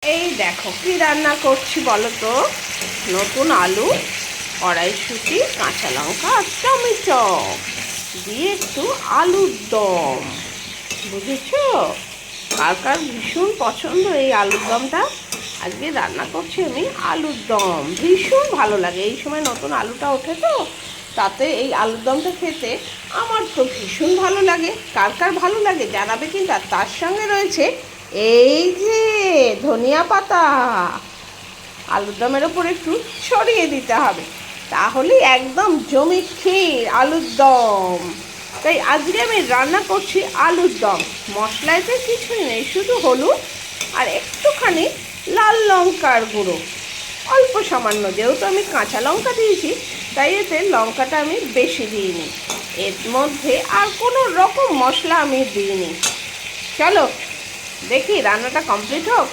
এই দেখো কি রান্না করছি বলো তো। নতুন আলু, কড়াইশুঁটি, কাঁচা লঙ্কা আর টমেটো দিয়ে একটু আলুর দম। বুঝেছো? কার কার ভীষণ পছন্দ এই আলুর দমটা। আজকে রান্না করছি আমি আলুর দম। ভীষণ ভালো লাগে এই সময় নতুন আলুটা ওঠে তো, তাতে এই আলুর দমটা খেতে আমার তো ভীষণ ভালো লাগে। কার কার ভালো লাগে জানাবে কিন্তু। আর তার সঙ্গে রয়েছে এই যে ধনিয়া পাতা, আলুর দমের ওপর একটু ছড়িয়ে দিতে হবে, তাহলেই একদম জমি ক্ষীর আলুর দম। তাই আজকে আমি রান্না করছি আলুর দম। মশলাতে কিছুই নেই, শুধু হলুদ আর একটুখানি লাল লঙ্কার গুঁড়ো, অল্প সামান্য। যেহেতু আমি কাঁচা লঙ্কা দিয়েছি তাই এতে লঙ্কাটা আমি বেশি দিইনি। এর মধ্যে আর কোনো রকম মশলা আমি দিইনি। চলো দেখি রান্নাটা কমপ্লিট হোক।